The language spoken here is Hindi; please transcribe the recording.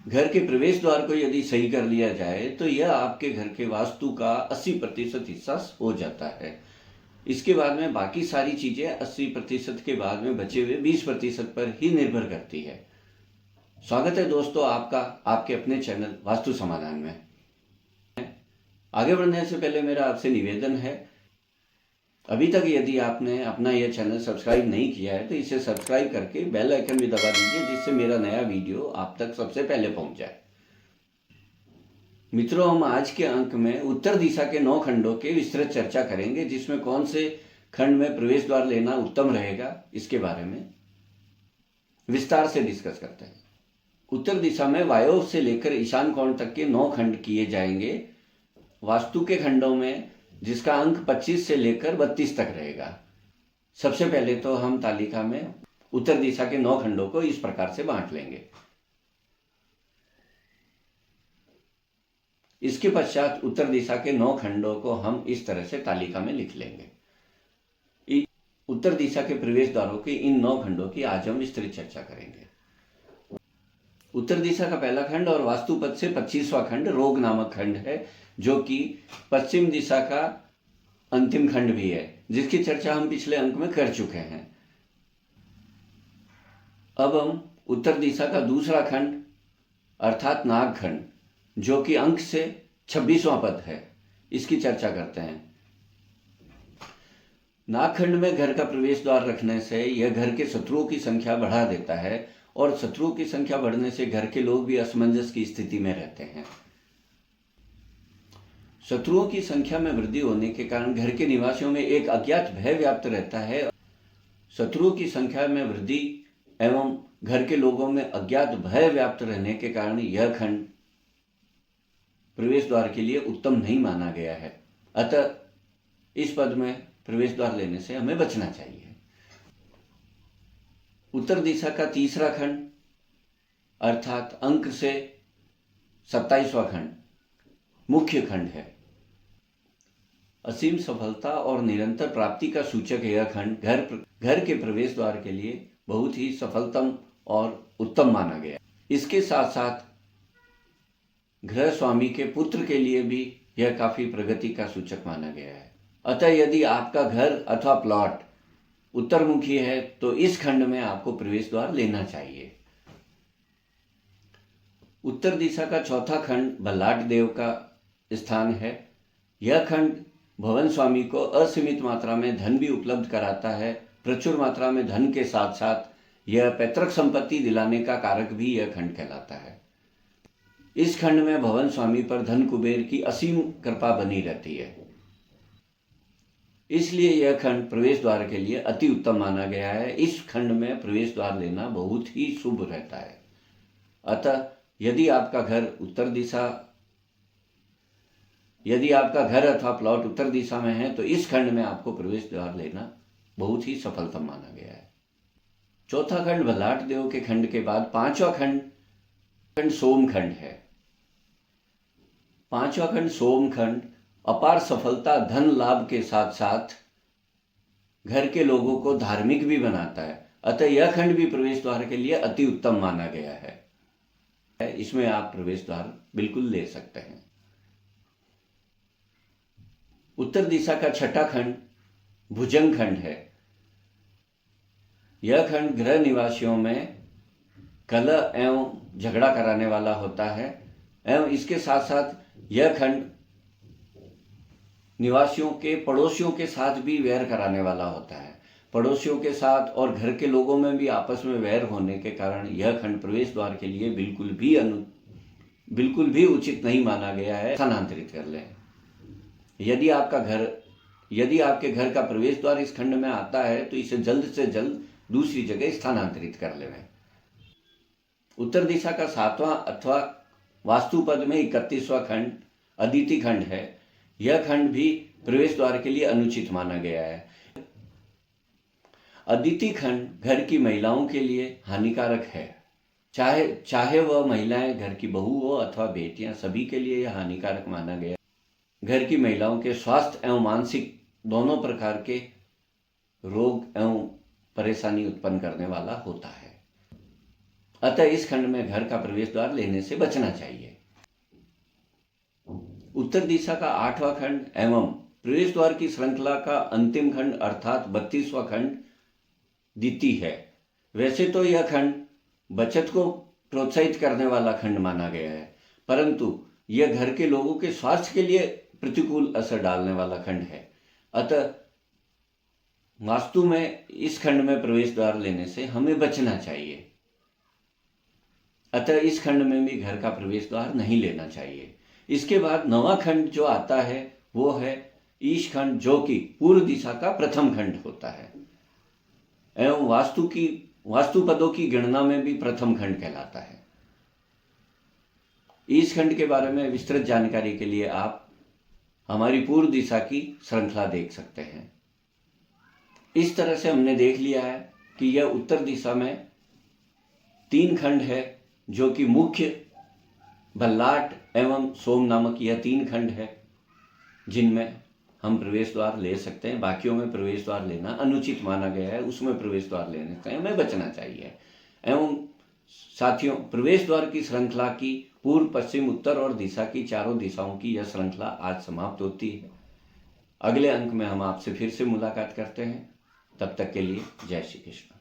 घर के प्रवेश द्वार को यदि सही कर लिया जाए तो यह आपके घर के वास्तु का 80% हिस्सा हो जाता है। इसके बाद में बाकी सारी चीजें 80% के बाद में बचे हुए 20% पर ही निर्भर करती है। स्वागत है दोस्तों आपका आपके अपने चैनल वास्तु समाधान में। आगे बढ़ने से पहले मेरा आपसे निवेदन है, अभी तक यदि आपने अपना यह चैनल सब्सक्राइब नहीं किया है तो इसे सब्सक्राइब करके बेल आइकन भी दबा दीजिए, जिससे मेरा नया वीडियो आप तक सबसे पहले पहुंच जाए। मित्रों, हम आज के अंक में उत्तर दिशा के 9 खंडों के विस्तृत चर्चा करेंगे, जिसमें कौन से खंड में प्रवेश द्वार लेना उत्तम रहेगा इसके बारे में विस्तार से डिस्कस करते हैं। उत्तर दिशा में वायव्य से लेकर ईशान कोण तक के 9 खंड किए जाएंगे वास्तु के खंडों में, जिसका अंक 25 से लेकर 32 तक रहेगा। सबसे पहले तो हम तालिका में उत्तर दिशा के 9 खंडों को इस प्रकार से बांट लेंगे। इसके पश्चात उत्तर दिशा के 9 खंडों को हम इस तरह से तालिका में लिख लेंगे। उत्तर दिशा के प्रवेश द्वारों के इन 9 खंडों की आज हम विस्तृत चर्चा करेंगे। उत्तर दिशा का पहला खंड और वास्तु पद से 25वां खंड रोग नामक खंड है, जो कि पश्चिम दिशा का अंतिम खंड भी है, जिसकी चर्चा हम पिछले अंक में कर चुके हैं। अब हम उत्तर दिशा का दूसरा खंड अर्थात नाग खंड, जो कि अंक से 26वां पद है, इसकी चर्चा करते हैं। नागखंड में घर का प्रवेश द्वार रखने से यह घर के शत्रुओं की संख्या बढ़ा देता है, और शत्रुओं की संख्या बढ़ने से घर के लोग भी असमंजस की स्थिति में रहते हैं। शत्रुओं की संख्या में वृद्धि होने के कारण घर के निवासियों में एक अज्ञात भय व्याप्त रहता है। शत्रुओं की संख्या में वृद्धि एवं घर के लोगों में अज्ञात भय व्याप्त रहने के कारण यह खंड प्रवेश द्वार के लिए उत्तम नहीं माना गया है। अतः इस पद में प्रवेश द्वार लेने से हमें बचना चाहिए। उत्तर दिशा का तीसरा खंड अर्थात अंक से 27वां खंड मुख्य खंड है। असीम सफलता और निरंतर प्राप्ति का सूचक यह खंड घर के प्रवेश द्वार के लिए बहुत ही सफलतम और उत्तम माना गया। इसके साथ साथ गृह स्वामी के पुत्र के लिए भी यह काफी प्रगति का सूचक माना गया है। अतः यदि आपका घर अथवा प्लॉट उत्तरमुखी है तो इस खंड में आपको प्रवेश द्वार लेना चाहिए। उत्तर दिशा का चौथा खंड बल्लाट देव का स्थान है। यह खंड भवन स्वामी को असीमित मात्रा में धन भी उपलब्ध कराता है। प्रचुर मात्रा में धन के साथ साथ यह पैतृक संपत्ति दिलाने का कारक भी यह खंड कहलाता है। इस खंड में भवन स्वामी पर धन कुबेर की असीम कृपा बनी रहती है, इसलिए यह खंड प्रवेश द्वार के लिए अति उत्तम माना गया है। इस खंड में प्रवेश द्वार लेना बहुत ही शुभ रहता है। अतः यदि आपका घर अथवा प्लॉट उत्तर दिशा में है तो इस खंड में आपको प्रवेश द्वार लेना बहुत ही सफलतम माना गया है। चौथा खंड बल्लाट देव के खंड के बाद पांचवा खंड सोम खंड है। पांचवा खंड सोम खंड अपार सफलता धन लाभ के साथ साथ घर के लोगों को धार्मिक भी बनाता है। अतः यह खंड भी प्रवेश द्वार के लिए अति उत्तम माना गया है। इसमें आप प्रवेश द्वार बिल्कुल ले सकते हैं। उत्तर दिशा का छठा खंड भुजंग खंड है। यह खंड गृह निवासियों में कलह एवं झगड़ा कराने वाला होता है, एवं इसके साथ साथ यह खंड निवासियों के पड़ोसियों के साथ भी वैर कराने वाला होता है। पड़ोसियों के साथ और घर के लोगों में भी आपस में वैर होने के कारण यह खंड प्रवेश द्वार के लिए बिल्कुल भी उचित नहीं माना गया है। स्थानांतरित कर लें। यदि आपके घर का प्रवेश द्वार इस खंड में आता है तो इसे जल्द से जल्द दूसरी जगह स्थानांतरित कर लें। उत्तर दिशा का 7वां अथवा वास्तु पद में 31वां खंड अदिति खंड है। यह खंड भी प्रवेश द्वार के लिए अनुचित माना गया है। अदिति खंड घर की महिलाओं के लिए हानिकारक है। चाहे वह महिलाएं घर की बहू हो अथवा बेटियां, सभी के लिए यह हानिकारक माना गया। घर की महिलाओं के स्वास्थ्य एवं मानसिक दोनों प्रकार के रोग एवं परेशानी उत्पन्न करने वाला होता है। अतः इस खंड में घर का प्रवेश द्वार लेने से बचना चाहिए। उत्तर दिशा का 8वां खंड एवं प्रवेश द्वार की श्रृंखला का अंतिम खंड अर्थात 32वां खंड द्वितीय है। वैसे तो यह खंड बचत को प्रोत्साहित करने वाला खंड माना गया है, परंतु यह घर के लोगों के स्वास्थ्य के लिए प्रतिकूल असर डालने वाला खंड है। अतः वास्तु में इस खंड में प्रवेश द्वार लेने से हमें बचना चाहिए। अतः इस खंड में भी घर का प्रवेश द्वार नहीं लेना चाहिए। इसके बाद 9वां खंड जो आता है वो है ईश खंड, जो कि पूर्व दिशा का प्रथम खंड होता है एवं वास्तु पदों की गणना में भी प्रथम खंड कहलाता है। इस खंड के बारे में विस्तृत जानकारी के लिए आप हमारी पूर्व दिशा की श्रृंखला देख सकते हैं। इस तरह से हमने देख लिया है कि यह उत्तर दिशा में 3 खंड है, जो कि मुख्य, बल्लाट एवं सोम नामक यह 3 खंड है जिनमें हम प्रवेश द्वार ले सकते हैं। बाकियों में प्रवेश द्वार लेना अनुचित माना गया है, उसमें प्रवेश द्वार लेने से हमें बचना चाहिए। एवं साथियों, प्रवेश द्वार की श्रृंखला की पूर्व, पश्चिम, उत्तर और दिशा की चारों दिशाओं की यह श्रृंखला आज समाप्त होती है। अगले अंक में हम आपसे फिर से मुलाकात करते हैं। तब तक के लिए जय श्री कृष्ण।